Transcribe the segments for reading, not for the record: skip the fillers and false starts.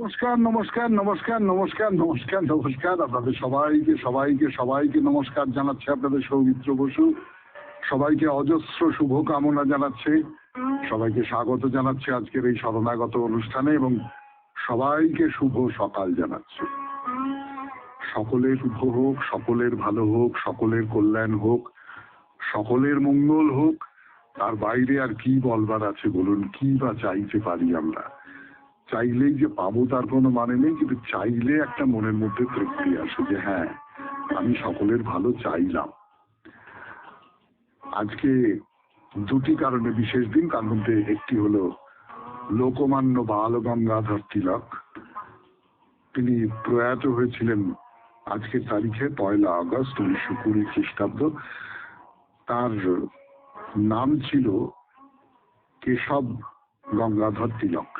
নমস্কার নমস্কার নমস্কার নমস্কার নমস্কার নমস্কার আপনাদের সবাইকে সবাইকে সবাইকে নমস্কার জানাচ্ছে আপনাদের সৌমিত্র বসু। সবাইকে অজস্র শুভকামনা জানাচ্ছে, সবাইকে স্বাগত জানাচ্ছে আজকের এই শরণাগত অনুষ্ঠানে এবং সবাইকে শুভ সকাল জানাচ্ছে। সকলের শুভ হোক, সকলের ভালো হোক, সকলের কল্যাণ হোক, সকলের মঙ্গল হোক। তার বাইরে আর কি বলবার আছে বলুন? কি বা চাইতে পারি আমরা? চাইলেই যে পাবো তার কোনো মানে নেই, কিন্তু চাইলে একটা মনের মধ্যে তৃপ্তি আসে যে হ্যাঁ, আমি সকলের ভালো চাইলাম। আজকে দুটি কারণে বিশেষ দিন, তার মধ্যে একটি হলো লোকমান্য বাল গঙ্গাধর তিলক। তিনি প্রয়াত হয়েছিলেন আজকের তারিখে 1 আগস্ট 1920 খ্রিস্টাব্দ। তার নাম ছিল কেশব গঙ্গাধর তিলক।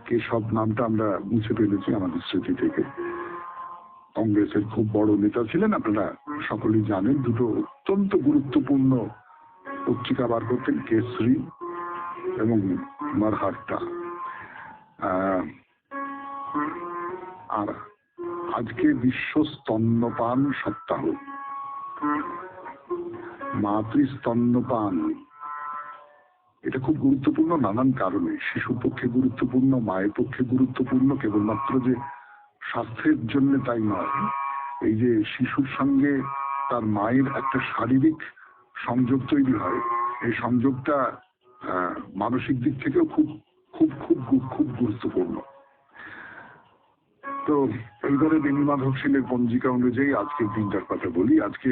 কেশব নামটা আমরা মুছে ফেলেছি আমাদের স্মৃতি থেকে। কংগ্রেসের খুব বড় নেতা ছিলেন, আপনারা সকলেই জানেন। দুটো অত্যন্ত গুরুত্বপূর্ণ পত্রিকা বার করতেন, কেসরি এবং মারহাট্টা। আর আজকে বিশ্ব স্তন্যপান সপ্তাহ। মাতৃস্তন্যপান এটা খুব গুরুত্বপূর্ণ নানান কারণে। শিশুর পক্ষে গুরুত্বপূর্ণ, মায়ের পক্ষে গুরুত্বপূর্ণ, কেবলমাত্র যে স্বাস্থ্যের জন্য তাই নয়। এই যে শিশুর সঙ্গে তার মায়ের একটা শারীরিক সংযোগ তৈরি হয়, এই সংযোগটা মানসিক দিক থেকেও খুব খুব খুব খুব গুরুত্বপূর্ণ। তো এইবারে বেণীমাধব সেনের পঞ্জিকা অনুযায়ী আজকের দিনটার কথা বলি। আজকে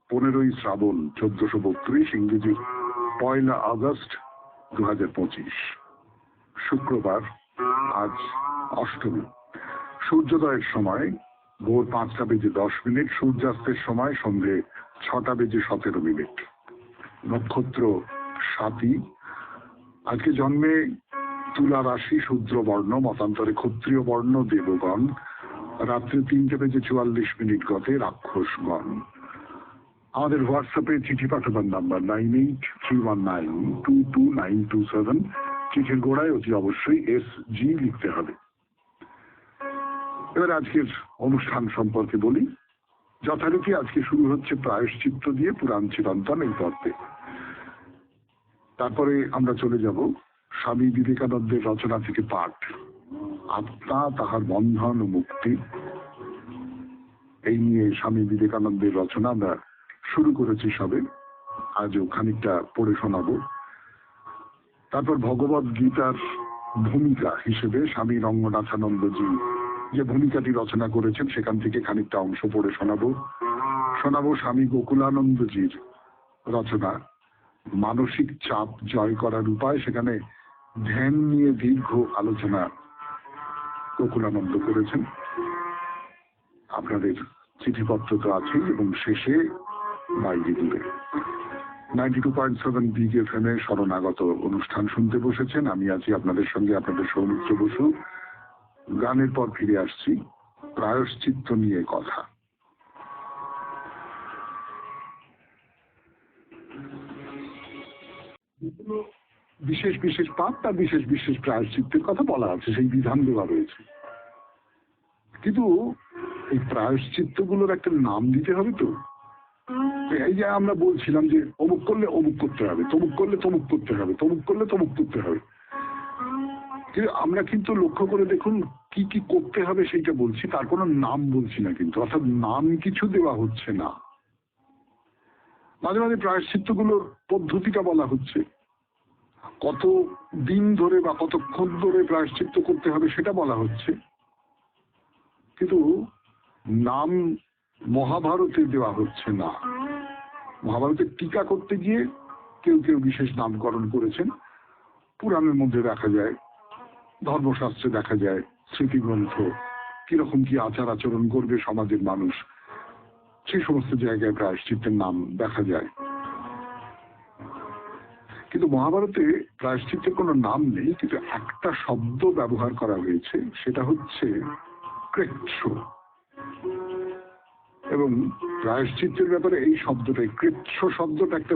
15ই শ্রাবণ 1432, ইংরেজি 1 আগস্ট 2025, শুক্রবার। আজ অষ্টমী। সূর্যোদয়ের সময় ভোর 5:10, সূর্যাস্তের সময় সন্ধে 6:17। নক্ষত্র স্বাতী। আজকে জন্মে তুলা রাশি, শূদ্র বর্ণ, মতান্তরে ক্ষত্রিয় বর্ণ, দেবগণ। রাত্রে 3:44 গতে রাক্ষসগণ। আমাদের হোয়াটসঅ্যাপে চিঠি পাঠাবার নাম্বার 9831922927। চিঠির গোড়ায় অতি অবশ্যই SG লিখতে হবে। এবার আজকের অনুষ্ঠান সম্পর্কে বলি। যথারীতি আজকে শুরু হচ্ছে প্রায়শ্চিত্ত দিয়ে পুরাণ চিরন্তন এই পর্বে। তারপরে আমরা চলে যাব স্বামী বিবেকানন্দের রচনা থেকে পাঠ, আত্মা তাহার বন্ধন ও মুক্তি। এই নিয়ে স্বামী বিবেকানন্দের রচনা আমরা শুরু করেছি সবে, আজও খানিকটা পড়ে শোনাবো। তারপর ভগবত গীতার ভূমিকা হিসেবে স্বামী রঙ্গনাথানন্দজি যে ভূমিকাটি রচনা করেছেন সেখান থেকে খানিকটা অংশ পড়ে শোনাবো। স্বামী গোকুলানন্দজির রচনা মানসিক চাপ জয় করার উপায়। সেখানে ধ্যান নিয়ে দীর্ঘ আলোচনা গোকুলানন্দ করেছেন। আপনাদের চিঠিপত্র তো আছে। এবং শেষে বাইরে দূরে 92.7 বিগ FM শরণাগত অনুষ্ঠান শুনতে বসেছেন। আমি আছি আপনাদের সঙ্গে, আপনাদের সৌমিত্র বসু। গানের পর ফিরে আসছি প্রায়শ্চিত্ত নিয়ে কথা। বিশেষ বিশেষ পাপ বা বিশেষ বিশেষ প্রায়শ্চিত্তের কথা বলা আছে, সেই বিধান দেওয়া রয়েছে। কিন্তু এই প্রায়শ্চিত্ত গুলোর একটা নাম দিতে হবে তো। এই যে আমরা বলছিলাম যে অমুক করলে অমুক করতে হবে, তমুক করলে তমুক করতে হবে, তমুক করলে তমুক করতে হবে। কিন্তু আমরা কিন্তু লক্ষ্য করে দেখুন কি কি করতে হবে সেইটা বলছি, তার কোনো নাম বলছি না কিন্তু। অর্থাৎ নাম কিছু দেওয়া হচ্ছে না। মাঝে মাঝে প্রায়শ্চিত্ত গুলোর পদ্ধতিটা বলা হচ্ছে, কত দিন ধরে বা কতক্ষণ ধরে প্রায়শ্চিত্ত করতে হবে সেটা বলা হচ্ছে। কিন্তু নাম মহাভারতে দেওয়া হচ্ছে না। মহাভারতের টিকা করতে গিয়ে কেউ কেউ বিশেষ নামকরণ করেছেন। পুরাণের মধ্যে দেখা যায়, ধর্মশাস্ত্রে দেখা যায়, স্মৃতিগ্রন্থ কিরকম কি আচার আচরণ করবে সমাজের মানুষ, সেই সমস্ত জায়গায় প্রায়শ্চিত্তের নাম দেখা যায়। কিন্তু মহাভারতে প্রায়শ্চিত্তের কোনো নাম নেই, কিন্তু একটা শব্দ ব্যবহার করা হয়েছে, সেটা হচ্ছে কৃচ্ছ। এবং প্রায়শ্চিত্তের ব্যাপারে এই শব্দটা, কৃচ্ছ শব্দটা একটা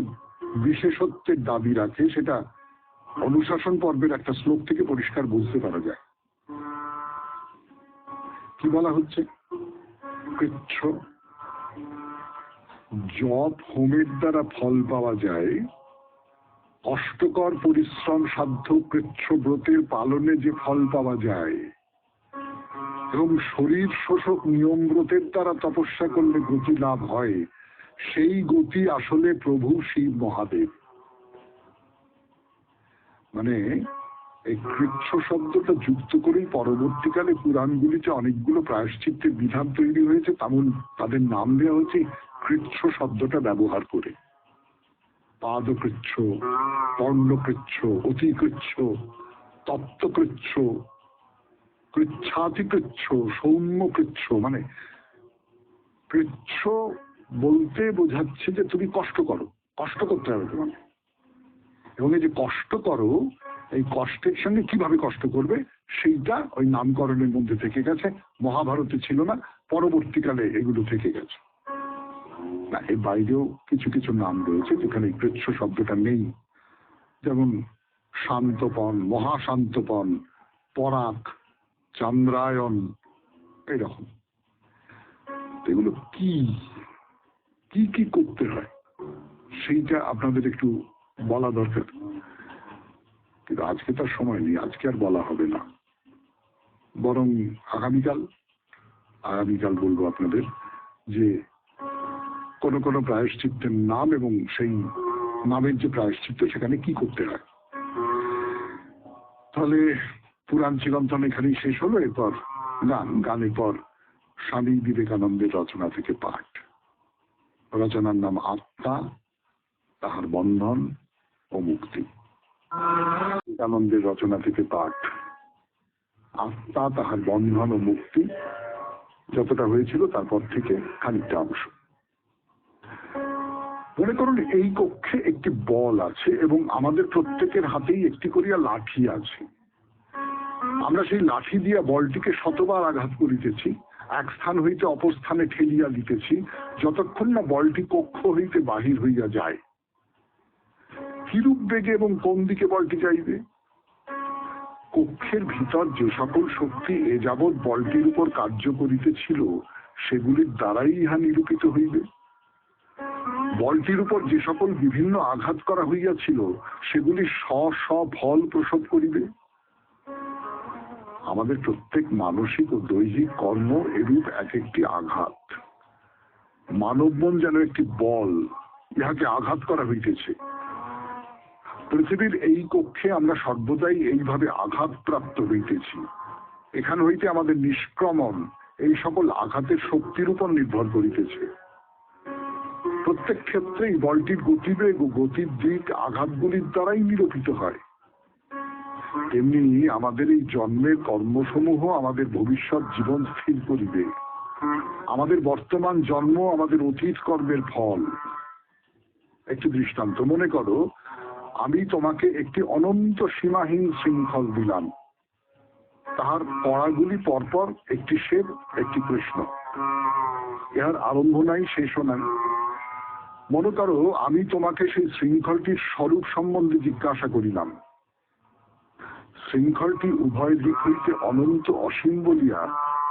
বিশেষত্বের দাবি রাখে। সেটা অনুশাসন পর্বের একটা শ্লোক থেকে পরিষ্কার বুঝতে পারা যায়। কি বলা হচ্ছে? কৃচ্ছ। জপ হোমের দ্বারা ফল পাওয়া যায়, কষ্টকর পরিশ্রম সাধ্য কৃচ্ছ ব্রতের পালনে যে ফল পাওয়া যায়, এবং শরীর শোষক নিয়ম ব্রতের দ্বারা তপস্যা করলে গতি লাভ হয়, সেই গতি আসলে প্রভু শিব মহাদেব। মানে এই কৃচ্ছ শব্দটা যুক্ত করেই পরবর্তীকালে পুরাণগুলিতে অনেকগুলো প্রায়শ্চিত্তের বিধান তৈরি হয়েছে, তাদের নাম দেওয়া হয়েছে কৃচ্ছ শব্দটা ব্যবহার করে। পাদকৃচ্ছ, পর্ণকৃচ্ছ, অতিকৃচ্ছ, তত্ত্বকৃচ্ছ, কৃচ্ছাতিকৃচ্ছ, সৌম্যকৃচ্ছ। মানে কৃচ্ছ বলতে বোঝাচ্ছে যে তুমি কষ্ট করো, কষ্ট করতে হবে তোমাকে, এবং এই যে কষ্ট করো, এই কষ্টের সঙ্গে কিভাবে কষ্ট করবে সেইটা ওই নামকরণের মধ্যে থেকে গেছে। মহাভারতে ছিল না, পরবর্তীকালে এগুলো থেকে গেছে। না, এর বাইরেও কিছু কিছু নাম রয়েছে যেখানে কৃচ্ছ শব্দটা নেই, যেমন শান্তপন, মহাশান্তপন, পরাক, চন্দ্রায়ন, এইরকম। এগুলো কি কি কি করতে হয় সেইটা আপনাদের একটু বলা দরকার, কিন্তু আজকে তার সময় নেই, আজকে আর বলা হবে না, বরং আগামীকাল বলবো আপনাদের যে কোন কোন প্রায়শ্চিত্তের নাম এবং সেই নামের যে প্রায়শ্চিত্ত সেখানে কি করতে হয়। তাহলে পুরাণ চিরন্তন এখানেই শেষ হলো। এরপর গানের পর স্বামী বিবেকানন্দের রচনা থেকে পাঠ। রচনার নাম আত্মা, তাহার বন্ধন ও মুক্তি। বিবেকানন্দের রচনা থেকে পাঠ, আত্মা, তাহার বন্ধন ও মুক্তি। যতটা হয়েছিল তারপর থেকে খানিকটা অংশ। মনে করুন এই কক্ষে একটি বল আছে এবং আমাদের প্রত্যেকের হাতেই একটি করিয়া লাঠি আছে। আমরা সেই লাঠি দিয়া বলটিকে শতবার আঘাত করিতেছি, এক স্থান হইতে অপর স্থানে ঠেলিয়া দিতেছি, যতক্ষণ না বলটি কক্ষ হইতে বাহির হইয়া যায়। কিরূপ বেগে এবং কোন দিকে বলটি যাইবে? কক্ষের ভিতর যে সকল শক্তি এ যাবৎ বলটির উপর কার্য করিতেছিল সেগুলির দ্বারাই ইহা নিরূপিত হইবে। বলটির উপর যে সকল বিভিন্ন আঘাত করা হইয়াছিল সেগুলি স্ব ফল প্রসব করিবে। আমাদের প্রত্যেক মানসিক ও দৈহিক কর্ম এরূপ এক একটি আঘাত। মানব মন যেন একটি বল, ইহাকে আঘাত করা হইতেছে। পৃথিবীর এই কক্ষে আমরা সর্বদাই এইভাবে আঘাত প্রাপ্ত হইতেছি। এখান হইতে আমাদের নিষ্ক্রমণ এই সকল আঘাতের শক্তির উপর নির্ভর করিতেছে। প্রত্যেক ক্ষেত্রেই বলটির গতিবেগ ও গতির দিক আঘাতগুলির দ্বারাই নিরূপিত হয়। তেমনি আমাদের এই জন্মের কর্মসমূহ আমাদের ভবিষ্যৎ জীবন স্থির করিবে। আমাদের বর্তমান জন্ম আমাদের অতীত কর্মের ফল। একটি দৃষ্টান্ত মনে করো, আমি তোমাকে একটি অনন্ত সীমাহীন শৃঙ্খল দিলাম, তাহার পড়াগুলি পরপর একটি শিব একটি কৃষ্ণ, ইহার আরম্ভ নাই শেষও নাই। মনে করো আমি তোমাকে সেই শৃঙ্খলটির স্বরূপ সম্বন্ধে জিজ্ঞাসা করিলাম। শৃঙ্খলটি উভয় দিক হইতে অনন্ত অসীম বলিয়া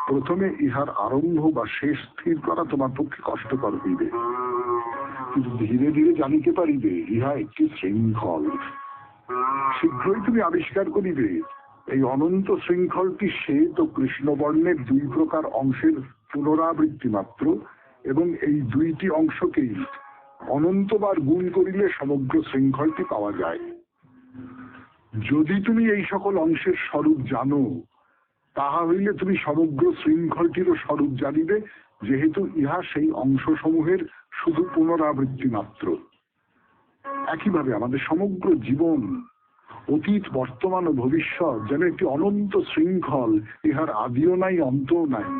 প্রথমে ইহার আরম্ভ বা শেষ স্থির করা তোমার পক্ষে কষ্টকর হইবে, কিন্তু ধীরে ধীরে জানিতে পারিবে ইহা একটি শৃঙ্খল। শীঘ্রই তুমি আবিষ্কার করিবে এই অনন্ত শৃঙ্খলটি শ্বেত ও কৃষ্ণবর্ণের দুই প্রকার অংশের পুনরাবৃত্তি মাত্র, এবং এই দুইটি অংশকেই অনন্তবার গুণ করিলে সমগ্র শৃঙ্খলটি পাওয়া যায়। যদি তুমি এই সকল অংশের স্বরূপ জানো, তাহা হইলে তুমি সমগ্র শৃঙ্খলটিরও স্বরূপ জানিবে, যেহেতু ইহা সেই অংশসমূহের শুধু পুনরাবৃত্তি মাত্র। একইভাবে আমাদের সমগ্র জীবন, অতীত, বর্তমান ও ভবিষ্যৎ যেন একটি অনন্ত শৃঙ্খল, ইহার আদিও নাই অন্তও নাই।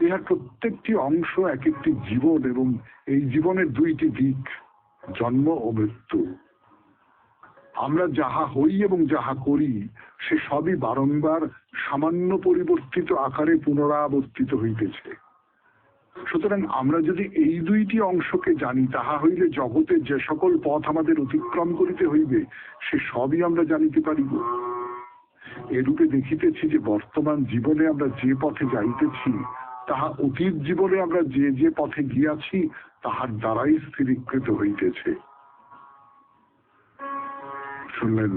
ইহার প্রত্যেকটি অংশ এক একটি জীবন, এবং এই জীবনের দুইটি দিক, জন্ম ও মৃত্যু। আমরা যাহা হই এবং যাহা করি সে সবই বারংবার সামান্য পরিবর্তিত আকারে পুনরাবর্তিত হইতেছে। সুতরাং আমরা যদি এই দুইটি অংশকে জানি, তাহা হইলে জগতে যে সকল পথ আমাদের অতিক্রম করিতে হইবে সে সবই আমরা জানিতে পারিব। এরূপে দেখিতেছি যে বর্তমান জীবনে আমরা যে পথে যাইতেছি তাহা অতীত জীবনে আমরা যে যে পথে গিয়াছি তাহার দ্বারাই স্থিরীকৃত হইতেছে। শুনলেন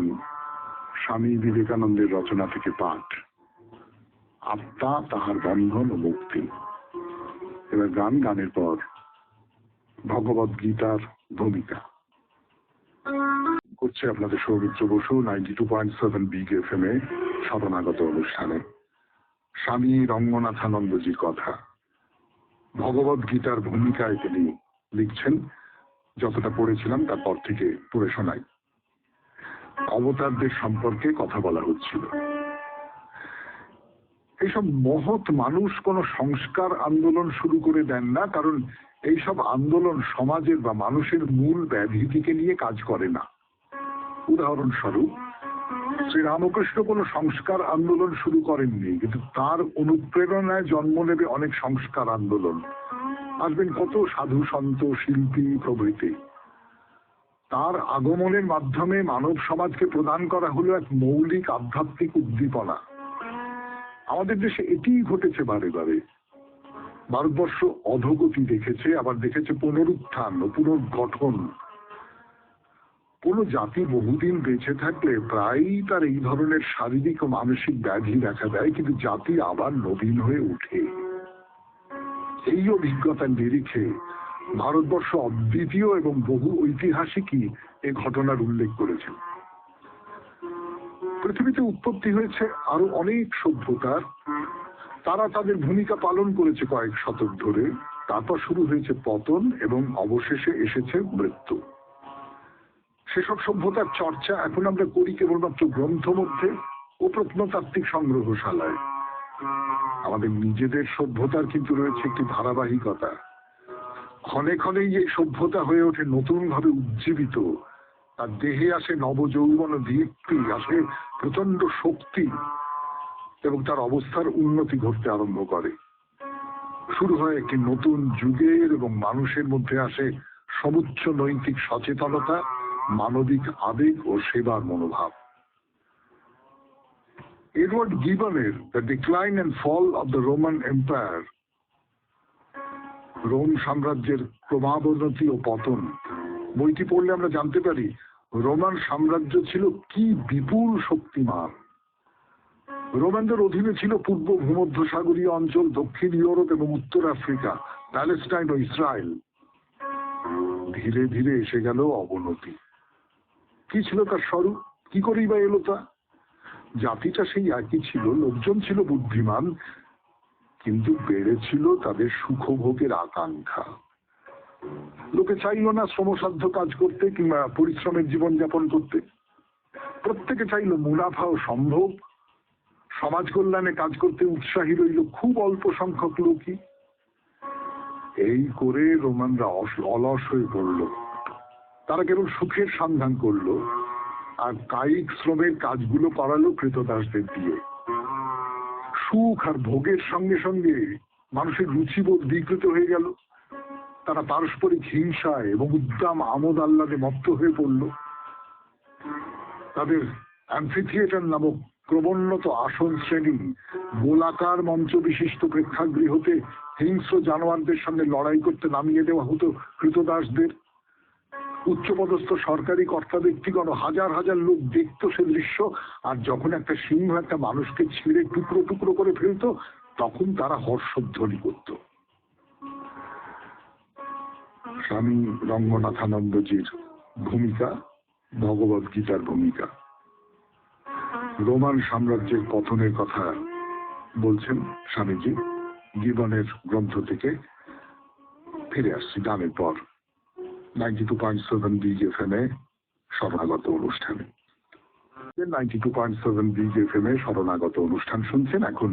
স্বামী বিবেকানন্দের রচনা থেকে পাঠ, আত্মা তাহার বন্ধন ও মুক্তি। এবার গানের পর ভগবদ গীতার ভূমিকা করছে আপনাদের সৌমিত্র বসু 92.7 বিগ এফএম এ শরণাগত অনুষ্ঠানে। স্বামী রঙ্গনাথানন্দজির কথা, ভগবদ গীতার ভূমিকায় তিনি লিখছেন। যতটা পড়েছিলাম তারপর থেকে পড়ে শোনাই। অবতারদের সম্পর্কে কথা বলা হচ্ছিল। এইসব মহৎ মানুষ কোন সংস্কার আন্দোলন শুরু করে দেন না, কারণ এইসব আন্দোলন সমাজের বা মানুষের মূল ব্যাধিটিকে নিয়ে কাজ করে না। উদাহরণস্বরূপ শ্রীরামকৃষ্ণ কোন সংস্কার আন্দোলন শুরু করেননি, কিন্তু তার অনুপ্রেরণায় জন্ম নেবে অনেক সংস্কার আন্দোলন। আসবেন কত সাধু সন্ত শিল্পী প্রভৃতি। তার আগমনের মাধ্যমে মানব সমাজকে প্রদান করা হলো এক মৌলিক আধ্যাত্মিক উদ্দীপনা। আমাদের দেশে এটিই ঘটেছে বারে বারে। ভারতবর্ষ অধোগতি দেখেছে, আবার দেখেছে পুনরুত্থান ও পুনর্গঠন। কোন জাতি বহুদিন বেঁচে থাকলে প্রায়ই তার এই ধরনের শারীরিক ও মানসিক ব্যাধি দেখা দেয়, কিন্তু জাতি আবার নবীন হয়ে ওঠে। এই অভিজ্ঞতার নিরিখে ভারতবর্ষ অদ্বিতীয় এবং বহু ঐতিহাসিকই এ ঘটনার উল্লেখ করেছেন। পৃথিবীতে উৎপত্তি হয়েছে আরো অনেক সভ্যতার, তারা তাদের ভূমিকা পালন করেছে কয়েক শতক ধরে। তারপর শুরু হয়েছে পতন এবং অবশেষে এসেছে মৃত্যু। সেসব সভ্যতার চর্চা এখন আমরা করি কেবলমাত্র গ্রন্থ মধ্যে ও প্রত্নতাত্ত্বিক সংগ্রহশালায়। আমাদের নিজেদের সভ্যতার কিন্তু রয়েছে একটি ধারাবাহিকতা। ক্ষণে ক্ষণেই এই সভ্যতা হয়ে ওঠে নতুন ভাবে উজ্জীবিত। তার দেহে আসে নবযৌবন ও দীপ্তি, আসে প্রচন্ড শক্তি এবং তার অবস্থার উন্নতি ঘটতে আরম্ভ করে। শুরু হয় একটি নতুন যুগের এবং মানুষের মধ্যে আসে সমুচ্চ নৈতিক সচেতনতা, মানবিক আবেগ ও সেবার মনোভাব। এডওয়ার্ড গিবনের the decline and fall of the Roman Empire, Rome সাম্রাজ্যের ক্রমাবনতি ও পতন, বইটি পড়লে আমরা জানতে পারি রোমান সাম্রাজ্য ছিল কি বিপুল শক্তিমান। রোমানদের অধীনে ছিল পূর্ব ভূমধ্যসাগরীয় অঞ্চল, দক্ষিণ ইউরোপ এবং উত্তর আফ্রিকা, প্যালেস্টাইন ও ইসরায়েল। ধীরে ধীরে এসে গেল অবনতি। কি ছিল তার স্বরূপ? কি করেই বা এলো তা? জাতিটা সেই একই ছিল, লোকজন ছিল বুদ্ধিমান, কিন্তু বেড়েছিল তাদের সুখভোগের আকাঙ্ক্ষা। লোকে চাইল না শ্রমসাধ্য কাজ করতে কিংবা পরিশ্রমের জীবনযাপন করতে। প্রত্যেকে চাইল মুনাফা ও সম্ভোগ। সমাজ কল্যাণে কাজ করতে উৎসাহী রইল খুব অল্প সংখ্যক লোকই। এই করে রোমানরা অলস হয়ে পড়ল। তারা কেবল সুখের সন্ধান করলো আর কায়িক শ্রমের কাজগুলো করালো ক্রীতদাসদের দিয়ে। সুখ আর ভোগের সঙ্গে সঙ্গে মানুষের রুচিবোধ বিকৃত হয়ে গেল। তারা পারস্পরিক হিংসায় এবং উদ্দাম আমোদ আহ্লাদে মত্ত হয়ে পড়ল। তাদের অ্যাম্ফিথিয়েটার নামক ক্রমোন্নত আসন শ্রেণী, গোলাকার মঞ্চ বিশিষ্ট প্রেক্ষাগৃহতে হিংস্র জানোয়ারদের সঙ্গে লড়াই করতে নামিয়ে দেওয়া হতো ক্রীতদাসদের। উচ্চপদস্থ সরকারি কর্তা ব্যক্তিগণ হাজার হাজার লোক দেখতো সে দৃশ্য, আর যখন একটা সিংহ একটা মানুষকে ছিঁড়ে টুকরো টুকরো করে ফেলতো তখন তারা হর্ষধ্বনি করত। স্বামী রঙ্গনাথানন্দজির ভূমিকা, ভগবদ গীতার ভূমিকা। রোমান সাম্রাজ্যের পতনের কথা বলছেন স্বামীজি গিবনের গ্রন্থ থেকে। ফিরে আসছি গানের পর 92.7 বিগ এফএম এ শরণাগত অনুষ্ঠানে। 92.7 বিগ এফএম এ শরণাগত অনুষ্ঠান শুনছেন। এখন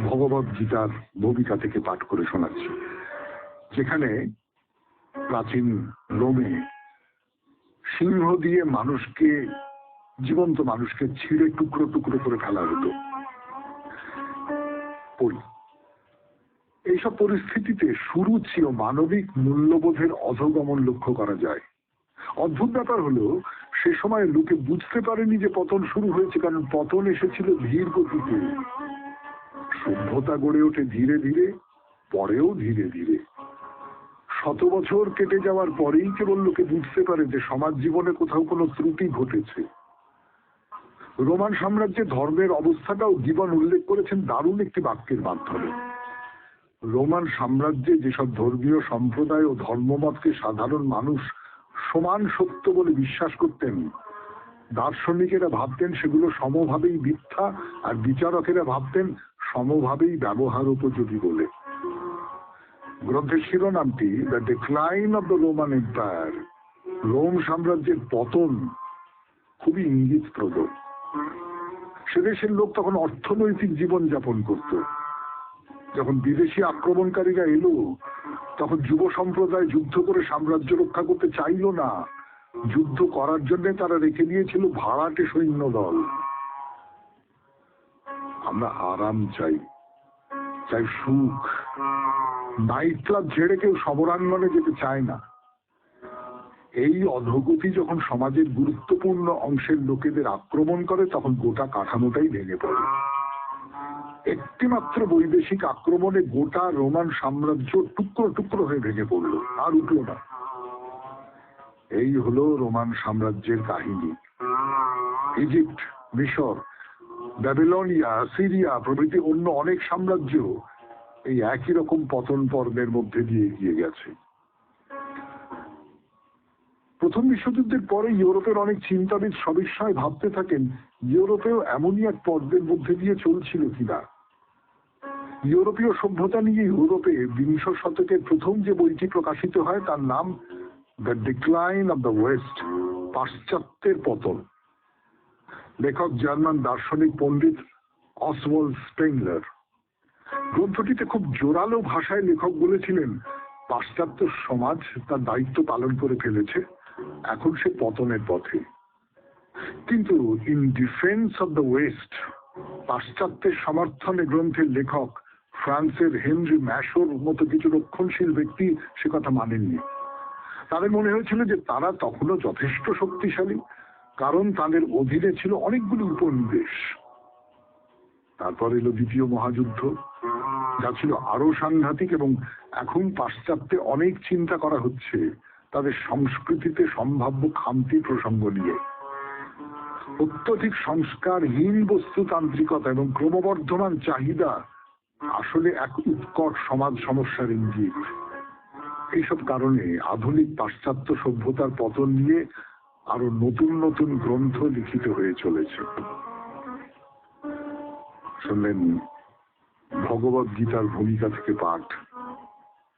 ভগবদ গীতার ভূমিকা থেকে পাঠ করে শোনাচ্ছি, যেখানে প্রাচীন রোমে সিংহ দিয়ে মানুষকে, জীবন্ত মানুষকে ছিঁড়ে টুকরো টুকরো করে ফেলা হতো। পড়ি। এইসব পরিস্থিতিতে সুরুচি ও মানবিক মূল্যবোধের অধোগমন লক্ষ্য করা যায়। অদ্ভুত ব্যাপার হলো সে সময় লোকে বুঝতে পারেনি যে পতন শুরু হয়েছে, কারণ পতন এসেছিল ধীর গতিতে। সভ্যতা গড়ে ওঠে ধীরে ধীরে, পরেও ধীরে ধীরে। শত বছর কেটে যাওয়ার পরেই কেবল লোকে বুঝতে পারে যে সমাজ জীবনে কোথাও কোনো ত্রুটি ঘটেছে। রোমান সাম্রাজ্যে ধর্মের অবস্থাটাও গিবন উল্লেখ করেছেন দারুণ একটি বাক্যের মাধ্যমে। রোমান সাম্রাজ্যে যেসব ধর্মীয় সম্প্রদায় ও ধর্মমতকে সাধারণ মানুষ সমান সত্য বলে বিশ্বাস করতেন, দার্শনিকেরা ভাবতেন সেগুলো সমভাবেই মিথ্যা, আর বিচারকেরা ভাবতেন সমভাবেই ব্যবহার উপযোগী বলে। গ্রন্থের শিরোনামটি the decline of the Roman Empire, Rome সাম্রাজ্যের পতন, খুবই ইঙ্গিতপ্রদ। সে দেশের লোক তখন অর্থনৈতিক জীবন যাপন করত। যখন বিদেশি আক্রমণকারীরা এলো, তখন যুব সম্প্রদায় যুদ্ধ করে সাম্রাজ্য রক্ষা করতে চাইল না। যুদ্ধ করার জন্য তারা রেখে দিয়েছিল ভাড়াটে সৈন্যদল। আমরা আরাম চাই, চাই সুখ। নাইট ক্লাব ছেড়ে কেউ সমরাঙ্গনে যেতে চায় না। এই অধোগতি যখন সমাজের গুরুত্বপূর্ণ অংশের লোকেদের আক্রমণ করে, তখন গোটা কাঠামোটাই ভেঙে পড়ে। একটিমাত্র বৈদেশিক আক্রমণে গোটা রোমান সাম্রাজ্য টুকরো টুকরো হয়ে ভেঙে পড়ল, আর উঠল না। এই হলো রোমান সাম্রাজ্যের কাহিনী। ইজিপ্ট, মিশর, ব্যাবিলনিয়া, সিরিয়া প্রভৃতি অন্য অনেক সাম্রাজ্য এই একই রকম পতন পর্বের মধ্যে দিয়ে এগিয়ে গেছে। প্রথম বিশ্বযুদ্ধের পরে ইউরোপের অনেক চিন্তাবিদ সবিস্ময়ে ভাবতে থাকেন ইউরোপেও এমনই এক পর্বের মধ্যে দিয়ে চলছিল কিনা। ইউরোপীয় সভ্যতা নিয়ে ইউরোপে বিংশ শতকের প্রথম যে বইটি প্রকাশিত হয় তার নাম the decline of the West, পাশ্চাত্যের পতন। লেখক জার্মান দার্শনিক পণ্ডিত অসওয়াল্ড স্পেংলার। গ্রন্থটিতে খুব জোরালো ভাষায় লেখক বলেছিলেন, পাশ্চাত্য সমাজ তার দায়িত্ব পালন করে ফেলেছে, এখন সে পতনের পথে। কিন্তু in defence of the West, পাশ্চাত্যের সমর্থনে গ্রন্থের লেখক ফ্রান্সের হেনরি ম্যাশোর মতো কিছু রক্ষণশীল ব্যক্তি সে কথা মানেননি। তাদের মনে হয়েছিল যে তারা তখনও যথেষ্ট শক্তিশালী, কারণ তাদের অধীনে ছিল অনেকগুলি উপনিবেশ। তারপর এলো দ্বিতীয় মহাযুদ্ধ, যা ছিল আরো সাংঘাতিক, এবং এখন পাশ্চাত্যে অনেক চিন্তা করা হচ্ছে তাদের সংস্কৃতিতে সম্ভাব্য খামতি প্রসঙ্গ নিয়ে। অত্যধিক সংস্কারহীন বস্তুতান্ত্রিকতা এবং ক্রমবর্ধমান চাহিদা আসলে এক উৎকট সমাজ সমস্যার ইঙ্গিত। এইসব কারণে আধুনিক পাশ্চাত্য সভ্যতার পতন নিয়ে আরো নতুন নতুন গ্রন্থ লিখিত হয়ে চলেছে। শুনলেন ভগবদ গীতার ভূমিকা থেকে পাঠ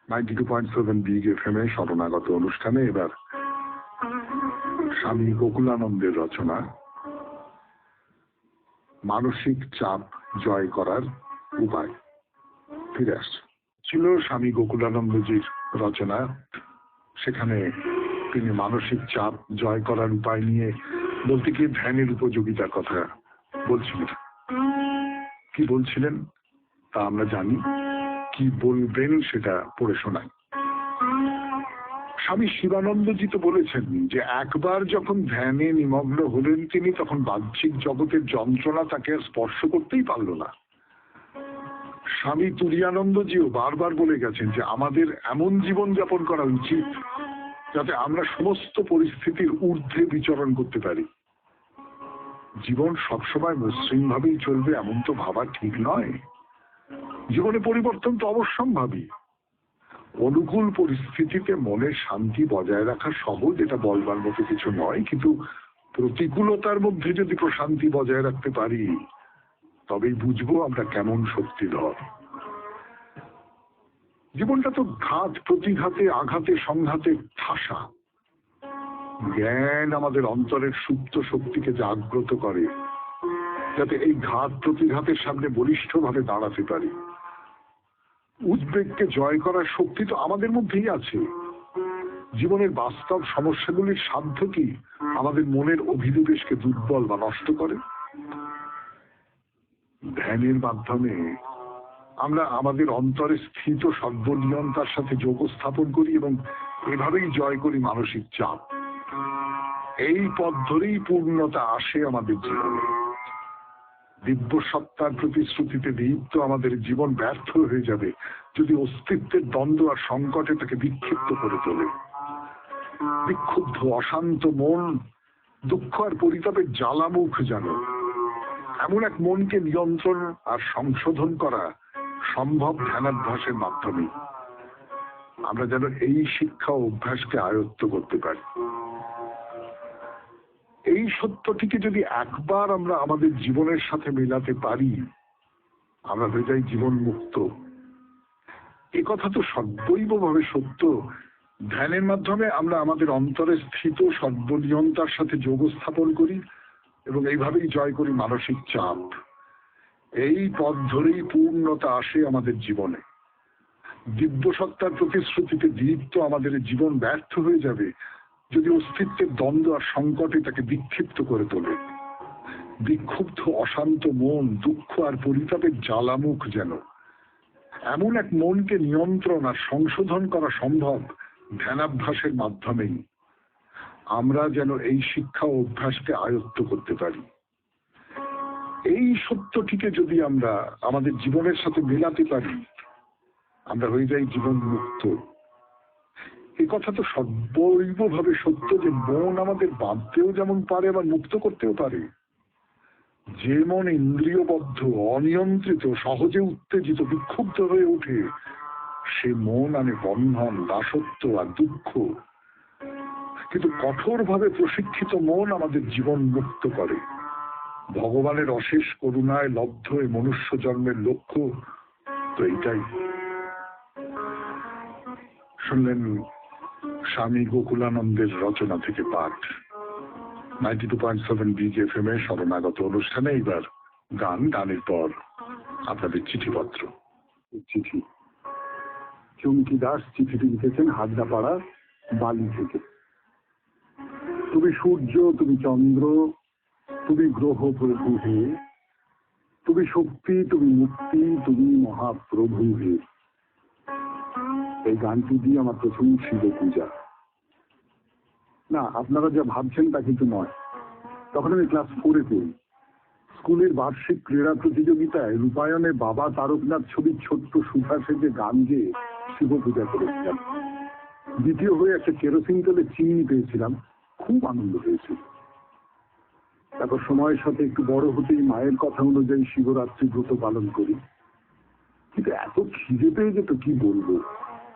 92.7 বিগ এফএম এ শরণাগত অনুষ্ঠানে। এবার স্বামী গোকুলানন্দের রচনা মানসিক চাপ জয় করার উপায় ফিরে আসছে। ছিল স্বামী গোকুলানন্দজির রচনা। সেখানে তিনি মানসিক চাপ জয় করার উপায় নিয়ে বলতে গিয়ে ধ্যানের উপযোগিতার কথা বলছিলেন। কি বলছিলেন তা আমরা জানি, কি বলবেন সেটা পড়ে শোনাই। স্বামী শিবানন্দজি তো বলেছেন যে একবার যখন ধ্যানে নিমগ্ন হলেন তিনি, তখন বাহ্যিক জগতের যন্ত্রণা তাকে আর স্পর্শ করতেই পারল না। স্বামী তুরীয়ানন্দজিও বারবার বলে গেছেন যে আমাদের এমন জীবন যাপন করা উচিত যাতে আমরা সমস্ত পরিস্থিতির ঊর্ধ্বে বিচরণ করতে পারি। জীবন সবসময় মসৃণ ভাবেই চলবে এমন তো ভাবা ঠিক নয়। জীবনে পরিবর্তন তো অবশ্যম্ভাবী। অনুকূল পরিস্থিতিতে মনের শান্তি বজায় রাখা সহজ, এটা বলবার মতো কিছু নয়, কিন্তু প্রতিকূলতার মধ্যে যদি প্রশান্তি বজায় রাখতে পারি তবেই বুঝবো আমরা কেমন শক্তিধর। জীবনটা তো ঘাত প্রতিঘাতে, আঘাতে সংঘাতে ঠাসা। জ্ঞান আমাদের অন্তরের সুপ্ত শক্তিকে জাগ্রত করে, যাতে এই ঘাত প্রতিঘাতের সামনে বলিষ্ঠভাবে দাঁড়াতে পারি। উদ্বেগকে জয় করার শক্তি তো আমাদের মধ্যেই আছে। জীবনের বাস্তব সমস্যাগুলির সাধ্য কি আমাদের মনের অভিনিবেশকে দুর্বল বা নষ্ট করে? ধ্যানের মাধ্যমে আমরা আমাদের অন্তরে স্থিত সর্বনিয়ন্তার সাথে যোগ স্থাপন করি এবং এভাবেই জয় করি মানসিক চাপ। এই পথ ধরেই পূর্ণতা আসে আমাদের জীবনে। দিব্য সত্তার প্রতিশ্রুতিতে দীপ্ত আমাদের জীবন ব্যর্থ হয়ে যাবে যদি অস্তিত্বের দ্বন্দ্ব আর সংকটে তাকে বিক্ষিপ্ত করে তোলে। বিক্ষুব্ধ অশান্ত মন দুঃখ আর পরিতাপের জ্বালামুখ জানো। এমন এক মনকে নিয়ন্ত্রণ আর সংশোধন করা সম্ভব ধ্যানাভ্যাসের মাধ্যমে। আমরা যেন এই শিক্ষা ও অভ্যাসকে আয়ত্ত করতে পারি। এই সত্যটিকে যদি একবার আমরা আমাদের জীবনের সাথে মেলাতে পারি, আমরা হয়ে যাই জীবন মুক্ত। এ কথা তো সর্বৈবভাবে সত্য। ধ্যানের মাধ্যমে আমরা আমাদের অন্তরে স্থিত সর্বনিয়ন্তার সাথে যোগ স্থাপন করি এবং এইভাবেই জয় করি মানসিক চাপ। এই পথ ধরেই পূর্ণতা আসে আমাদের জীবনে। দিব্য সত্তার প্রতিশ্রুতিতে দীপ্ত আমাদের জীবন ব্যর্থ হয়ে যাবে যদি অস্তিত্বের দ্বন্দ্ব আর সংকটে তাকে বিক্ষিপ্ত করে তোলে। বিক্ষুব্ধ অশান্ত মন দুঃখ আর পরিতাপের জ্বালামুখ যেন। এমন এক মনকে নিয়ন্ত্রণ আর সংশোধন করা সম্ভব ধ্যানাভ্যাসের মাধ্যমেই। আমরা যেন এই শিক্ষা ও অভ্যাসকে আয়ত্ত করতে পারি। এই সত্যটিকে যদি আমরা আমাদের জীবনের সাথে মেলাতে পারি, আমরা হয়ে যাই জীবন মুক্ত। এ কথা তো সর্বৈবভাবে সত্য যে মন আমাদের বাঁধতেও যেমন পারে আবার মুক্ত করতেও পারে। যে মন ইন্দ্রিয়বদ্ধ, অনিয়ন্ত্রিত, সহজে উত্তেজিত, বিক্ষুব্ধ হয়ে ওঠে, সে মন আনে বন্ধন, দাসত্ব আর দুঃখ। কিন্তু কঠোরভাবে প্রশিক্ষিত মন আমাদের জীবন মুক্ত করে। ভগবানের অশেষ করুণায় লব্ধ এ মনুষ্য জন্মের লক্ষ্য তো এইটাই। শুনলেন স্বামী গোকুলানন্দের রচনা থেকে পাঠ। 92.7 BGFM এ শরণাগত অনুষ্ঠানে এইবার গান, গানের পর আপনাদের চিঠিপত্র। চিঠি চুমকি দাস চিঠিটি লিখেছেন হাজরাপাড়া বালি থেকে। তুমি সূর্য, তুমি চন্দ্র, তুমি গ্রহ প্রভু হে, তুমি শক্তি, তুমি মুক্তি, তুমি মহাপ্রভু হে। এই গানটি দিয়ে আমার প্রথম শিব পূজা। না, আপনারা যা ভাবছেন তা কিন্তু নয়। তখন আমি ক্লাস 4-এ পড়ি। স্কুলের বার্ষিক ক্রীড়া প্রতিযোগিতায় রূপায়ণে বাবা তারকনাথ ছবির ছোট্ট সুধা সেজে গান গেয়ে শিব পূজা করেছিলাম। দ্বিতীয় হয়ে একটা কেরোসিন তেলে চিমনি পেয়েছিলাম, খুব আনন্দ হয়েছিল। তারপর সময়ের সাথে একটু বড় হতেই মায়ের কথা অনুযায়ী শিবরাত্রি ব্রত পালন করি। কিন্তু এত খিদে পেয়ে যেত কি বলবো,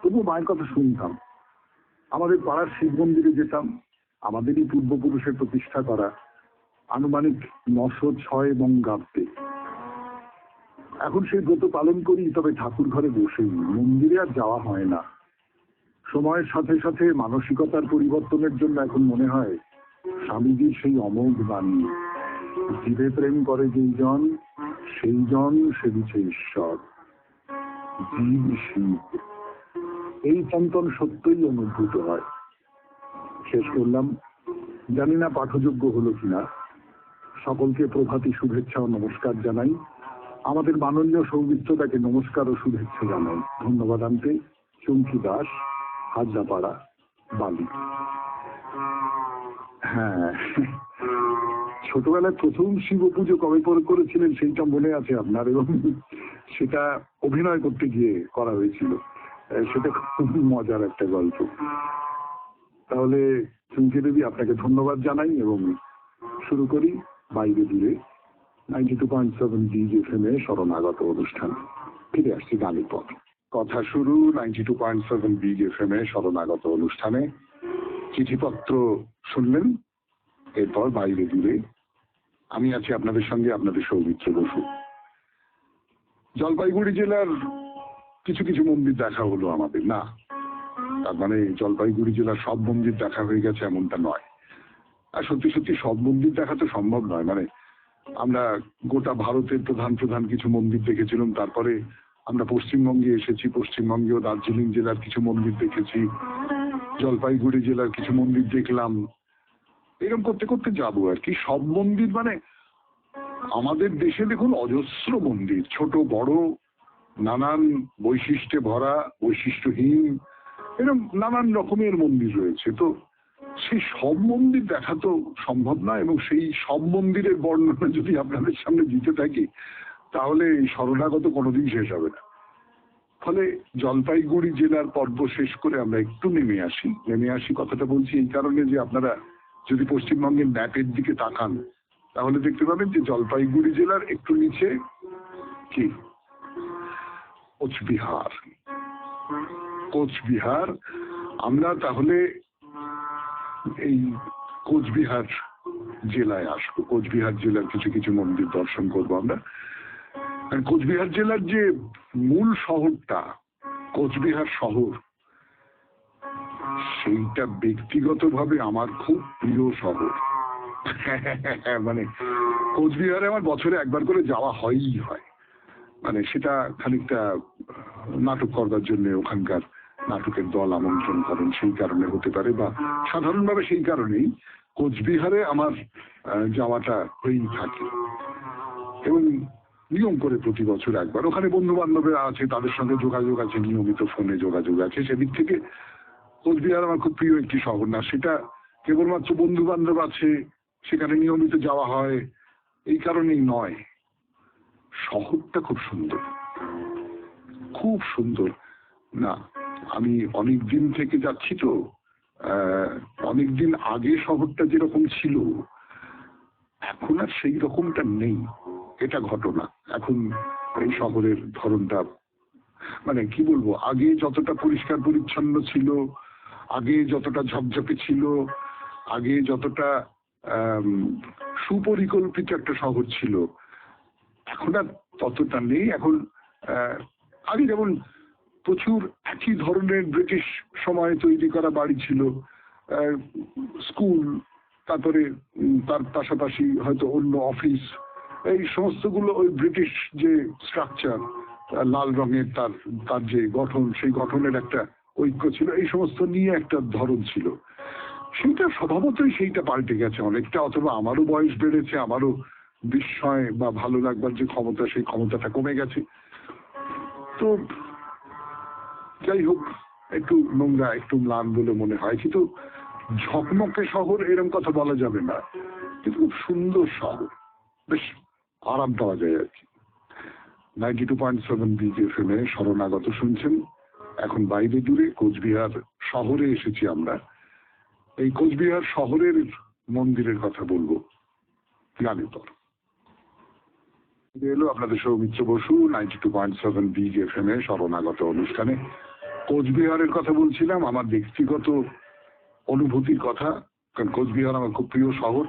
তবু মায়ের কথা শুনতাম। আমাদের পাড়ার শিব মন্দিরে যেতাম, আমাদেরই পূর্বপুরুষের প্রতিষ্ঠা করা, আনুমানিক 906 বঙ্গাব্দে। এখন সেই ব্রত পালন করি, তবে ঠাকুর ঘরে বসেই, মন্দিরে আর যাওয়া হয় না। সময়ের সাথে সাথে মানসিকতার পরিবর্তনের জন্য এখন মনে হয় স্বামীজির সেই অমোঘ বাণী, জীবে প্রেম করে যেই জন, সেই জন সেবিছে ঈশ্বর। জীব শিব, এই চিন্তন সত্যই অনুভূত হয়। শেষ করলাম, জানি না পাঠযোগ্য হলো কিনা। সকলকে প্রভাতী শুভেচ্ছা ও নমস্কার জানাই। আমাদের মাননীয় সৌমিত্রদাকে নমস্কার ও শুভেচ্ছা জানাই। ধন্যবাদ আনতে চুমকি দাস, হাজরাপাড়া, বালি। হ্যাঁ, ছোটবেলায় প্রথম শিব পুজো কবে পরে করেছিলেন সেইটা মনে আছে আপনার, এবং সেটা অভিনয় করতে গিয়ে করা হয়েছিল। সেটা খুব মজার একটা গল্প। তাহলে চুমকি দেবী, আপনাকে ধন্যবাদ জানাই এবং শুরু করি বাইরে দূরে 92.7 BGFM এ শরণাগত অনুষ্ঠান। ফিরে আসছি গানের পর। কথা শুরু 92.7 BGFM এ শরণাগত অনুষ্ঠানে। চিঠিপত্র শুনলেন, এরপর বাইরে দূরে আমি আছি আপনাদের সঙ্গে, আপনাদের সৌমিত্র বসু। জলপাইগুড়ি জেলার কিছু কিছু মন্দির দেখা হলো আমাদের। না, তার মানে জলপাইগুড়ি জেলার সব মন্দির দেখা হয়ে গেছে এমনটা নয়। আর সত্যি সত্যি সব মন্দির দেখা তো সম্ভব নয়। মানে আমরা গোটা ভারতের প্রধান প্রধান কিছু মন্দির দেখেছিলাম, তারপরে আমরা পশ্চিমবঙ্গে এসেছি, পশ্চিমবঙ্গেও দার্জিলিং জেলার কিছু মন্দির দেখেছি, জলপাইগুড়ি জেলার কিছু মন্দির দেখলাম। এরকম করতে করতে যাবো আর কি। সব মন্দির মানে আমাদের দেশে দেখুন অজস্র মন্দির, ছোট বড়, নানান বৈশিষ্ট্যে ভরা, বৈশিষ্ট্যহীন, এরকম নানান রকমের মন্দির রয়েছে। তো সেই সব মন্দির দেখা তো সম্ভব না, এবং সেই সব মন্দিরের বর্ণনা যদি আপনাদের সামনে দিতে থাকি তাহলে এই শরণাগত কোনোদিন শেষ হবে না। ফলে জলপাইগুড়ি জেলার পর্ব শেষ করে আমরা একটু নেমে আসি কথাটা বলছি এই কারণে যে আপনারা যদি পশ্চিমবঙ্গের ম্যাপের দিকে তাকান তাহলে দেখতে পাবেন যে জলপাইগুড়ি জেলার একটু নিচে কি কোচবিহার। কোচবিহার আমরা তাহলে এই কোচবিহার জেলায় আসবো। কোচবিহার জেলার কিছু কিছু মন্দির দর্শন করবো আমরা। কোচবিহার জেলার যে মূল শহরটা কোচবিহার শহর, সেইটা ব্যক্তিগতভাবে আমার খুব প্রিয় শহর। মানে কোচবিহারে আমার বছরে একবার করে যাওয়া হয়ই হয়। মানে সেটা খানিকটা নাটক করবার জন্য ওখানকার নাটকের দল আমন্ত্রণ করেন সেই কারণে হতে পারে, বা সাধারণভাবে সেই কারণেই কোচবিহারে আমার যাওয়াটা হয়েই থাকে। এবং নিয়ম করে প্রতি বছর একবার ওখানে বন্ধু বান্ধবরা আছে, তাদের সঙ্গে যোগাযোগ আছে, নিয়মিত ফোনে যোগাযোগ আছে। সেদিক থেকে কোচবিহার আমার খুব প্রিয় একটি শহর না, সেটা কেবলমাত্র বন্ধু বান্ধব আছে সেখানে নিয়মিত যাওয়া হয় এই কারণেই নয়। শহরটা খুব সুন্দর, খুব সুন্দর। না, আমি অনেক দিন থেকে যাচ্ছি তো, অনেকদিন আগে শহরটা যেরকম ছিল এখন আর সেই রকমটা নেই, এটা ঘটনা। এখন এই শহরের ধরনটা মানে কি বলবো, আগে যতটা পরিষ্কার পরিচ্ছন্ন ছিল, আগে যতটা ঝকঝকে ছিল, আগে যতটা সুপরিকল্পিত একটা শহর ছিল এখন আর ততটা নেই। এখন আগে যেমন প্রচুর একই ধরনের ব্রিটিশ সময়ে তৈরি করা বাড়ি ছিল, স্কুল, তারপরে তার পাশাপাশি হয়তো অন্য অফিস, এই সমস্তগুলো ওই ব্রিটিশ যে স্ট্রাকচার, লাল রঙের তার যে গঠন, সেই গঠনের একটা ঐক্য ছিল, এই সমস্ত নিয়ে একটা ধরন ছিল। সেইটা স্বভাবতই সেইটা পাল্টে গেছে অনেকটা, অথবা আমারও বয়স বেড়েছে, আমারও বিস্ময় বা ভালো লাগবার যে ক্ষমতা সেই ক্ষমতাটা কমে গেছে। তো যাই হোক, একটু নোংরা একটু ম্লান বলে মনে হয়, কিন্তু ঝকমকে শহর এরকম কথা বলা যাবে না, কিন্তু খুব সুন্দর শহর, বেশ আরাম পাওয়া যায় আর কি। 92.7 বিগ এফএম এ শরণাগত শুনছেন। এখন বাইরে দূরে কোচবিহার শহরে এসেছি আমরা। এই কোচবিহার শহরের মন্দিরের কথা বলবো গানের পর। এলো আপনাদের সৌমিত্র বসু 92.7 বিগ এফএম এ শরণাগত অনুষ্ঠানে। কোচবিহারের কথা বলছিলাম, আমার ব্যক্তিগত অনুভূতির কথা, কারণ কোচবিহার আমার খুব প্রিয় শহর।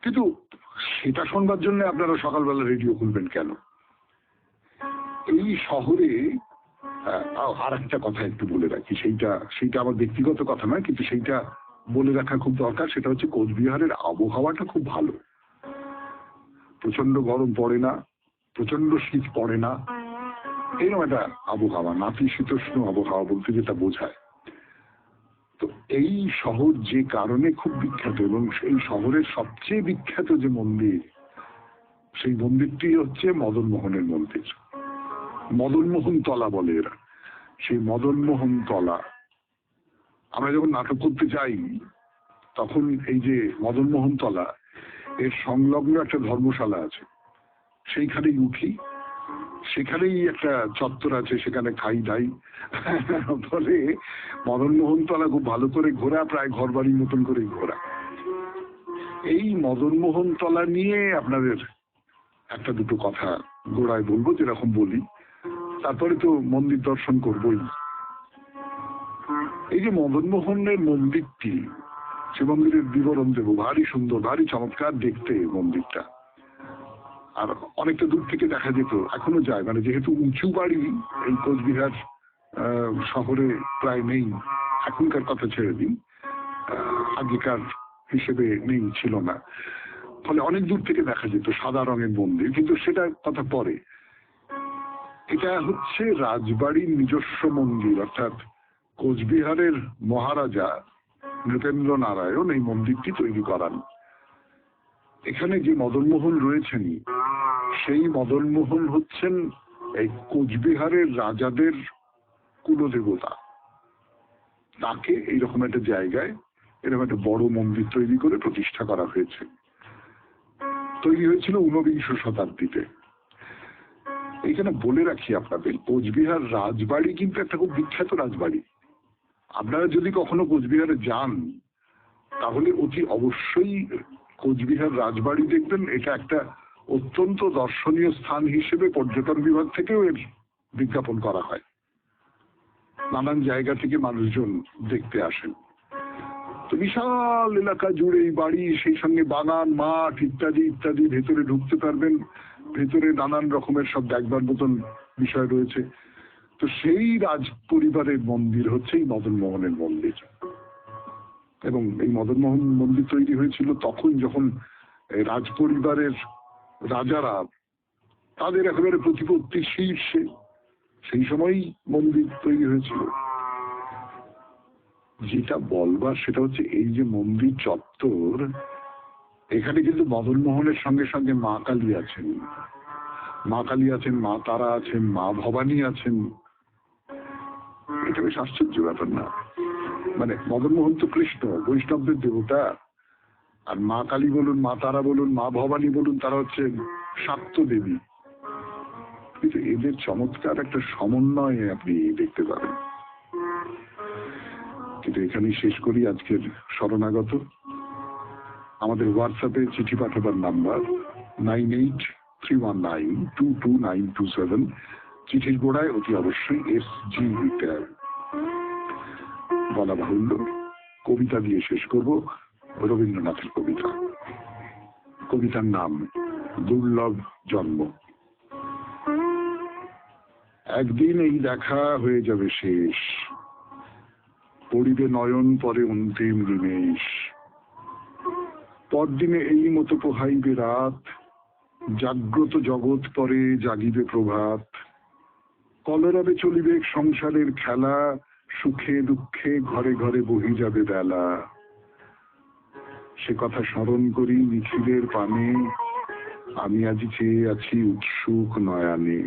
কিন্তু সেটা শোনবার জন্য আপনারা সকালবেলা রেডিও খুলবেন কেন? এই শহরে আর একটা কথা একটু বলে রাখি, সেইটা আমার ব্যক্তিগত কথা নয়, কিন্তু সেইটা বলে রাখা খুব দরকার। সেটা হচ্ছে কোচবিহারের আবহাওয়াটা খুব ভালো, প্রচন্ড গরম পড়ে না, প্রচন্ড শীত পড়ে না, এইরকম একটা আবহাওয়া, নাতিশীতোষ্ণ আবহাওয়া বলতে যেটা বোঝায়। তো এই শহর যে কারণে খুব বিখ্যাত, এবং সেই শহরের সবচেয়ে বিখ্যাত যে মন্দির, সেই মন্দিরটি হচ্ছে মদন মোহনের মন্দির। মদনমোহন তলা বলে এরা। সেই মদনমোহন তলা আমরা যখন নাটক করতে যাই তখন এই যে মদনমোহন তলা, এর সংলগ্ন একটা ধর্মশালা আছে, সেইখানেই উঠি, সেখানেই একটা চত্বর আছে, সেখানে খাই দাই। ফলে মদনমোহন তলা খুব ভালো করে ঘোরা, প্রায় ঘর বাড়ির মতন করেই ঘোরা। এই মদনমোহন তলা নিয়ে আপনাদের একটা দুটো কথা গোড়ায় বলবো, যেরকম বলি, তারপরে তো মন্দির দর্শন করবই। এই যে মদনমোহনের মন্দিরটি, সে মন্দিরের বিবরণ দেবো। ভারী সুন্দর, ভারী চমৎকার দেখতে মন্দিরটা, আর অনেকটা দূর থেকে দেখা যেত, এখনো যায়। মানে যেহেতু উঁচু বাড়ি এই কোচবিহার শহরে প্রায় নেই, এখনকার কথা ছেড়ে দিন, আগেকার হিসেবে নেই, ছিল না, ফলে অনেক দূর থেকে দেখা যেত সাদা রঙের মন্দির, কিন্তু সেটা কথা পরে। এটা হচ্ছে রাজবাড়ির নিজস্ব মন্দির, অর্থাৎ কোচবিহারের মহারাজা নৃপেন্দ্র নারায়ণ এই মন্দিরটি তৈরি করান। এখানে যে মদনমোহন রয়েছেন, সেই মদনমোহন হচ্ছেন এই কোচবিহারের রাজাদের কুলদেবতা। তাকে এইরকম একটা জায়গায় এরকম একটা বড় মন্দির তৈরি করে প্রতিষ্ঠা করা হয়েছে। তৈরি হয়েছিল ঊনবিংশ শতাব্দীতে। এইখানে বলে রাখি আপনাদের, কোচবিহার রাজবাড়ি কিন্তু একটা খুব বিখ্যাত রাজবাড়ি। আপনারা যদি কখনো কোচবিহারে যান তাহলে অতি অবশ্যই কোচবিহার রাজবাড়ি দেখবেন। এটা একটা অত্যন্ত দর্শনীয় স্থান হিসেবে পর্যটন বিভাগ থেকেও এর বিজ্ঞাপন করা হয়। নানান জায়গা থেকে মানুষজন দেখতে আসেন। তো বিশাল এলাকা জুড়ে এই বাড়ি, সেই সঙ্গে বাগান, মাঠ ইত্যাদি ইত্যাদি। ভেতরে ঢুকতে পারবেন, ভেতরে নানান রকমের সব দেখবার মতন বিষয় রয়েছে। তো সেই রাজ পরিবারের মন্দির হচ্ছে এই মদন মোহনের মন্দির। এবং এই মদন মোহন মন্দির তৈরি হয়েছিল তখন যখন রাজ পরিবারের রাজারা তাদের একেবারে প্রতিপত্তির শীর্ষে, সেই সময়ই মন্দির তৈরি হয়েছিল। যেটা বলবার সেটা হচ্ছে এই যে মন্দির চত্বর, এখানে কিন্তু মদন মোহনের সঙ্গে সঙ্গে মা কালী আছেন, মা কালী আছেন, মা তারা আছেন, মা ভবানী আছেন। এটা বেশ আশ্চর্য ব্যাপার না? মানে মদন মোহন তো কৃষ্ণ, বৈষ্ণবদের দেবতা, আর মা কালী বলুন, মা তারা বলুন, মা ভবানী বলুন, তারা হচ্ছেন শাক্ত দেবী। কিন্তু এদের চমৎকার একটা সমন্বয় আপনি দেখতে পাবেন। কিন্তু এখানেই শেষ করি আজকের শরণাগত। আমাদের হোয়াটসঅ্যাপে চিঠি পাঠাবার নাম্বার 9831922927। চিঠির গোড়ায় অতি অবশ্যই SG লিখতে হবে। বলা বাহুল্য, কবিতা দিয়ে শেষ করব, রবীন্দ্রনাথের কবিতা। কবিতার নাম দুর্লভ জন্ম। একদিন এই দেখা হয়ে যাবে শেষ, পড়িবে নয়ন পরে অন্তিম নিমেষ। পরদিনে এই মতো পোহাইবে রাত, জাগ্রত জগৎ পরে জাগিবে প্রভাত। কলরবে চলিবে সংসারের খেলা, সুখে দুঃখে ঘরে ঘরে বহি যাবে বেলা। সে কথা স্মরণ করি নিখিলের পানে, আমি আজি চেয়ে আছি উৎসুক নয়ানে।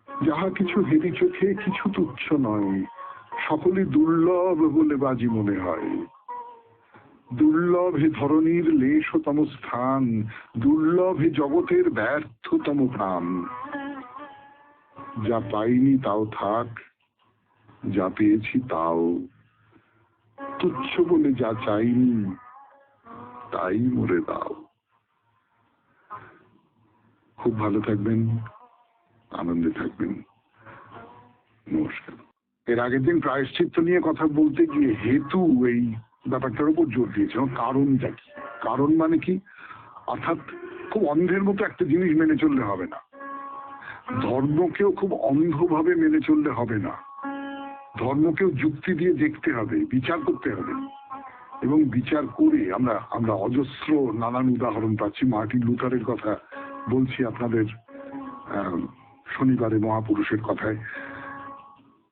যাহা কিছু হেরি চোখে কিছু তুচ্ছ নয়, সকলে দুর্লভ বলে বাজি মনে হয়। দুর্লভ হে ধরণীর লেশতম স্থান, দুর্লভ হে জগতের ব্যর্থতম প্রাণ। যা পাইনি তাও থাক, যা পেয়েছি তাও, তুচ্ছ বলে যা চাইনি তাই মরে দাও। খুব ভালো থাকবেন, আনন্দে থাকবেন। নমস্কার। এর আগের দিন প্রায়শ্চিত্ত নিয়ে কথা বলতে গিয়ে হেতু এই ব্যাপারটার উপর জোর দিয়েছে। কারণটা কি? কারণ মানে কি? অর্থাৎ খুব অন্ধের মতো একটা জিনিস মেনে চললে হবে না। ধর্মকেও খুব অন্ধভাবে মেনে চললে হবে না। ধর্মকেও যুক্তি দিয়ে দেখতে হবে, বিচার করতে হবে। এবং বিচার করে আমরা অজস্র নানান উদাহরণ পাচ্ছি। মার্টিন লুথারের কথা বলছি আপনাদের শনিবারে, মহাপুরুষের কথায়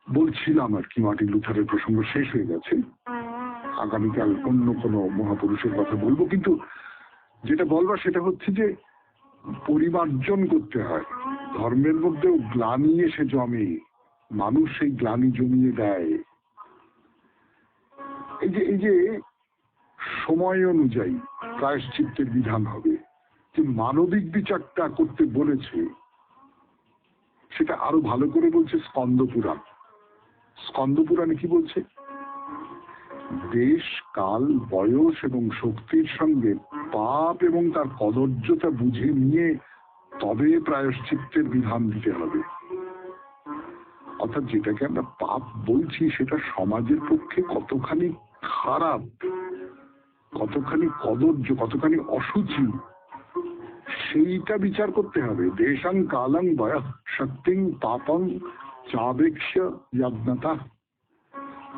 বলছিলাম আর কি। মার্টিন লুথারের প্রসঙ্গ শেষ হয়ে গেছে, আগামীকাল অন্য কোনো মহাপুরুষের কথা বলবো। কিন্তু যেটা বলবার সেটা হচ্ছে যে পরিমার্জন করতে হয়। ধর্মের মধ্যেও গ্লানি এসে জমে, মানুষ সেই গ্লানি জমিয়ে দেয়। এই যে সময় অনুযায়ী প্রায়শ্চিত্তের বিধান হবে, যে মানবিক বিচারটা করতে বলেছে সেটা আরো ভালো করে বলছে স্কন্দ পুরাণ। স্কন্দ পুরাণে কি বলছে? দেশ, কাল, বয়স এবং শক্তির সঙ্গে পাপ এবং তার কদর্যতা বুঝে নিয়ে তবে প্রায়শ্চিত্তের বিধান দিতে হবে। অর্থাৎ যেটাকে আমরা পাপ বলছি সেটা সমাজের পক্ষে কতখানি খারাপ, কতখানি কদর্য, কতখানি অসুচি, সেইটা বিচার করতে হবে। দেশাং কালং বয়ঃ শক্তিং পাপং চাবেক্ষ যজ্ঞতা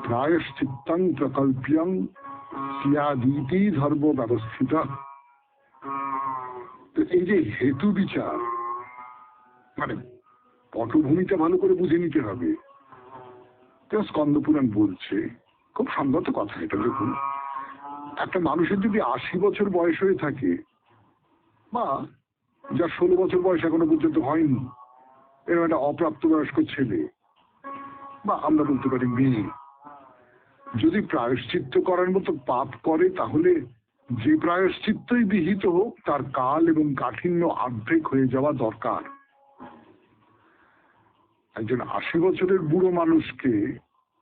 প্রায়শ্চিত্তং প্রকল্প্যং স্যাদিতি ধর্ম ব্যবস্থিত। এই যে হেতু বিচার, মানে পটভূমিটা ভালো করে বুঝে নিতে হবে। স্কন্দ পুরাণ বলছে, খুব সঙ্গত কথা এটা। দেখুন, একটা মানুষের যদি 80 বছর বয়স হয়ে থাকে, বা যার 16 বছর বয়স এখনো পর্যন্ত হয়নি, এরকম একটা অপ্রাপ্তবয়স্ক ছেলে, বা আমরা বলতে পারি মেয়ে, যদি প্রায়শ্চিত্ত করার মতো পাপ করে তাহলে যে প্রায়শ্চিত্তই বিহিত হোক তার কাল এবং কাঠিন্য অর্ধেক হয়ে যাওয়া দরকার। একজন 80 বছরের বুড়ো মানুষকে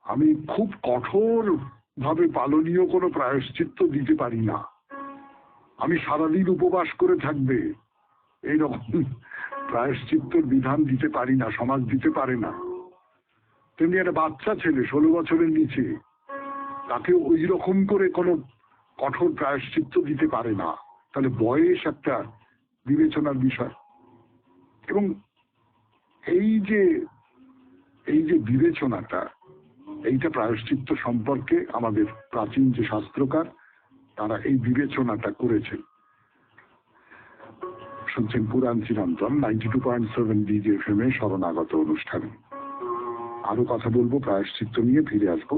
আমি খুব কঠোর ভাবে পালনীয় কোনো প্রায়শ্চিত্ত দিতে পারি না। আমি সারাদিন উপবাস করে থাকবে এইরকম প্রায়শ্চিত্তর বিধান দিতে পারি না, সমাজ দিতে পারে না। তেমনি একটা বাচ্চা ছেলে 16 বছরের নিচে, তাকে ওই রকম করে কোনো কঠোর প্রায়শ্চিত্ত দিতে পারে না। তাহলে বয়স একটা বিবেচনার বিষয়। এবং এই যে বিবেচনাটা, এইটা প্রায়শ্চিত্ত সম্পর্কে আমাদের প্রাচীন যে শাস্ত্রকার তারা এই বিবেচনাটা করেছেন। শুনছেন পুরাণ চিরন্তন 92.7 DJFM এ শরণাগত অনুষ্ঠানে। আরো কথা বলবো প্রায়শ্চিত্ত নিয়ে, ফিরে আসবো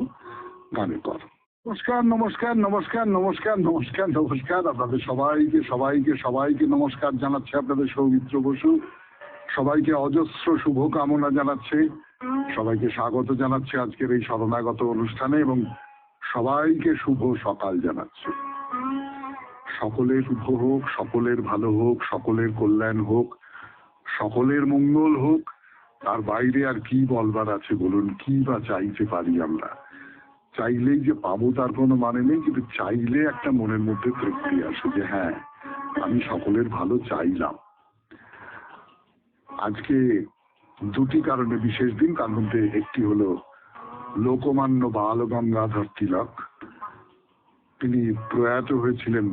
গানের পর। নমস্কার নমস্কার নমস্কার নমস্কার নমস্কার নমস্কার আপনাদের সবাইকে সবাইকে সবাইকে নমস্কার জানাচ্ছে আপনাদের সৌমিত্র বসু। সবাইকে অজস্র শুভ কামনা জানাচ্ছে, সবাইকে স্বাগত জানাচ্ছে আজকের এই শরণাগত অনুষ্ঠানে এবং সবাইকে শুভ সকাল জানাচ্ছে। সকলের শুভ হোক, সকলের ভালো হোক, সকলের কল্যাণ হোক, সকলের মঙ্গল হোক। তার বাইরে আর কি বলবার আছে বলুন? কি বা চাইতে পারি আমরা? চাইলেই যে পাবো তার কোনো মানে নেই, কিন্তু চাইলে একটা মনের মধ্যে তৃপ্তি আসে যে হ্যাঁ আমি সকলের ভালো চাইলাম। আজকে দুটি কারণে বিশেষ দিন, তার মধ্যে একটি হলো লোকমান্য বাল গঙ্গাধর তিলক। তিনি প্রয়াত হয়েছিলেন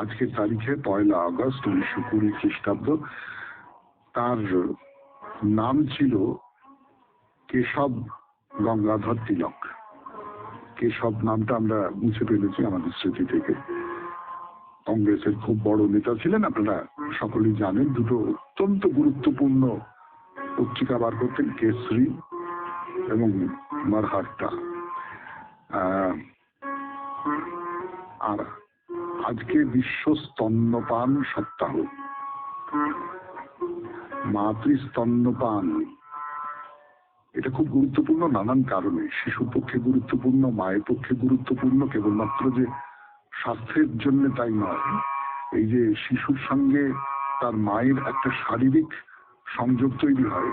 আজকের তারিখে 1 আগস্ট 1920 খ্রিস্টাব্দ। তার নাম ছিল কেশব গঙ্গাধর তিলক। কেশব নামটা আমরা মুছে ফেলেছি আমাদের স্মৃতি থেকে। কংগ্রেসের খুব বড় নেতা ছিলেন, আপনারা সকলেই জানেন। দুটো অত্যন্ত গুরুত্বপূর্ণ পত্রিকা বার করতেন, কেসরি এবং মারহাট্টা। আর আজকে বিশ্ব স্তন্যপান সপ্তাহ। মাতৃস্তন্যপান এটা খুব গুরুত্বপূর্ণ নানান কারণে। শিশুর পক্ষে গুরুত্বপূর্ণ, মায়ের পক্ষে গুরুত্বপূর্ণ, কেবলমাত্র যে স্বাস্থ্যের জন্য তাই নয়। এই যে শিশুর সঙ্গে তার মায়ের একটা শারীরিক সংযোগ তৈরি হয়,